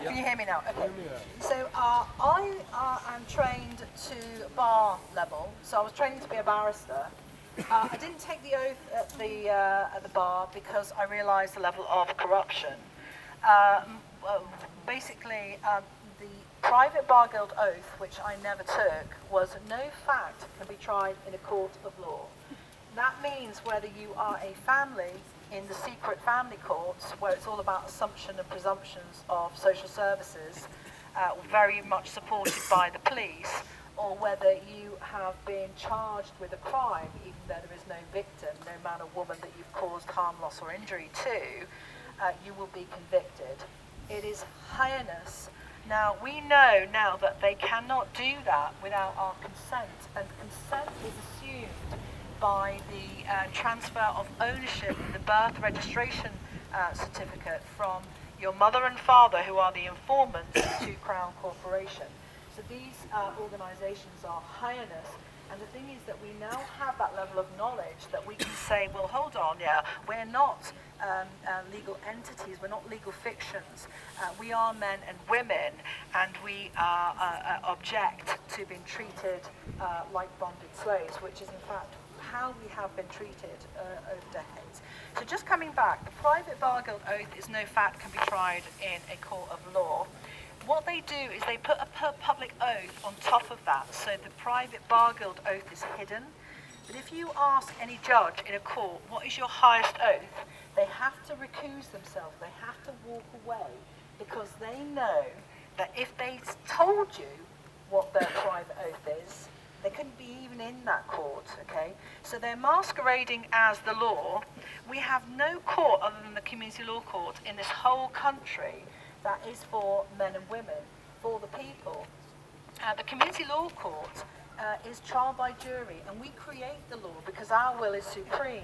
Can you hear me now? Okay. So I am trained to bar level, so I was training to be a barrister. I didn't take the oath at the bar because I realised the level of corruption. Basically, the private bar guild oath, which I never took, was no fact can be tried in a court of law. That means whether you are a family in the secret family courts, where it's all about assumption and presumptions of social services, very much supported by the police, or whether you have been charged with a crime, even though there is no victim, no man or woman that you've caused harm, loss or injury to, you will be convicted. It is heinous. Now, we know now that they cannot do that without our consent, and consent is assumed by the transfer of ownership, the birth registration certificate from your mother and father, who are the informants, to Crown Corporation. So these organisations are heinous, and the thing is that we now have that level of knowledge that we can say, well, hold on, yeah, we're not legal entities, we're not legal fictions. We are men and women, and we object to being treated like bonded slaves, which is in fact how we have been treated over decades. So just coming back, the private bar guild oath is no fact can be tried in a court of law. What they do is they put a public oath on top of that, so the private bar guild oath is hidden. But if you ask any judge in a court, what is your highest oath, they have to recuse themselves, they have to walk away, because they know that if they told you what their private oath is, they couldn't be even in that court, okay? So they're masquerading as the law. We have no court other than the community law court in this whole country that is for men and women, for the people. The community law court is trial by jury, and we create the law because our will is supreme.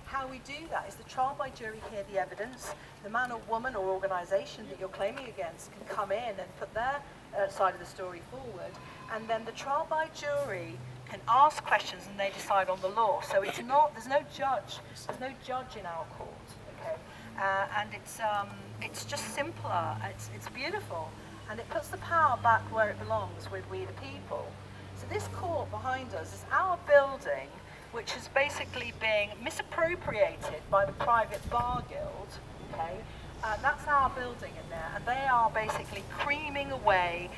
How we do that is the trial by jury hear the evidence. The man or woman or organisation that you're claiming against can come in and put their side of the story forward, and then the trial by jury can ask questions and they decide on the law. So it's not, there's no judge in our court, okay? And it's just simpler, it's beautiful, and it puts the power back where it belongs with we the people. So this court behind us is our building, which is basically being misappropriated by the private bar guild, okay? That's our building in there, and they are basically creaming away,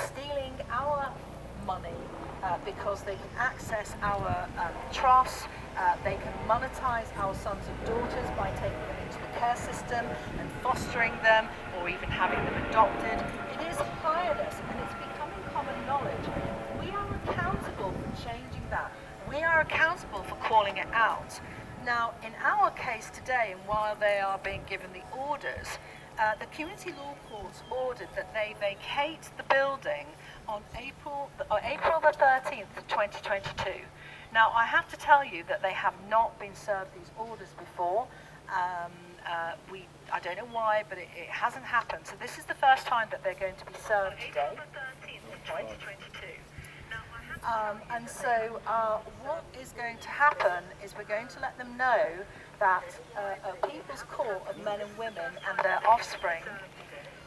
stealing our money because they can access our trusts, they can monetize our sons and daughters by taking them into the care system and fostering them, or even having them adopted. It is heinous, and it's becoming common knowledge. We are accountable for changing that. We are accountable for calling it out. Now, in our case today, and while they are being given the orders, the community law courts ordered that they vacate the building on April the 13th, 2022. Now, I have to tell you that they have not been served these orders before. I don't know why, but it hasn't happened. So this is the first time that they're going to be served today. April the 13th, 2022. And so what is going to happen is we're going to let them know that a people's court of men and women and their offspring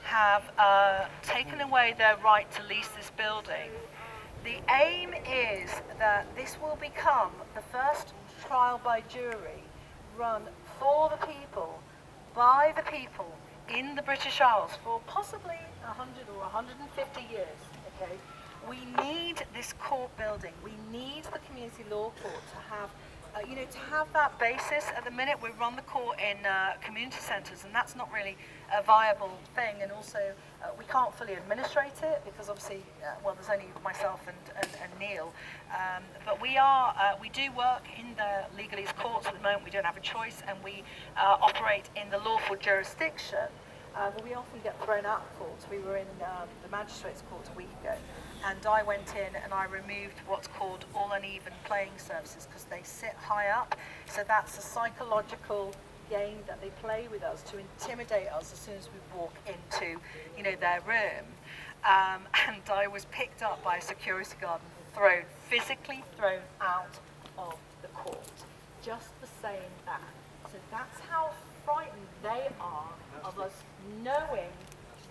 have taken away their right to lease this building. The aim is that this will become the first trial by jury run for the people, by the people, in the British Isles for possibly 100 or 150 years, okay? We need this court building. We need the community law court to have, to have that basis. At the minute, we run the court in community centres, and that's not really a viable thing. And also, we can't fully administrate it because obviously, there's only myself and Neil. But we do work in the legalese courts at the moment. We don't have a choice, and we operate in the lawful jurisdiction. But we often get thrown out of court. We were in the magistrates' court a week ago, and I went in and I removed what's called all uneven playing surfaces because they sit high up. So that's a psychological game that they play with us to intimidate us as soon as we walk into, their room. And I was picked up by a security guard and physically thrown out of the court, just for saying that. So that's how frightened they are of us knowing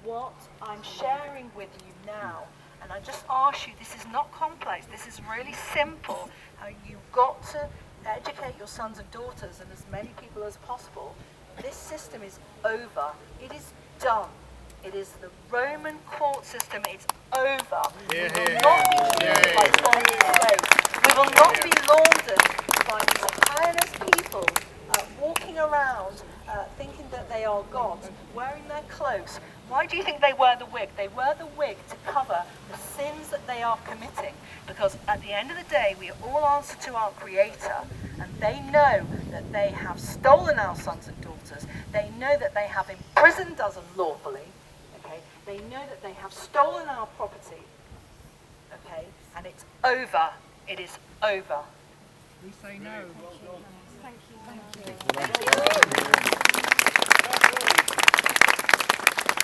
what I'm sharing with you now. And I just ask you, this is not complex, this is really simple. You've got to educate your sons and daughters and as many people as possible. This system is over. It is done. It is the Roman court system. It's over. We will not be treated by bonded slaves. We will not be laundered by these pious people walking around thinking that they are gods, wearing their cloaks. Why do you think they wear the wig? They wear the wig to cover the sins that they are committing. Because at the end of the day, we all answer to our Creator, and they know that they have stolen our sons and daughters. They know that they have imprisoned us unlawfully. Okay? They know that they have stolen our property. Okay? And it's over. It is over. We say no. Thank you. Thank you. Thank you.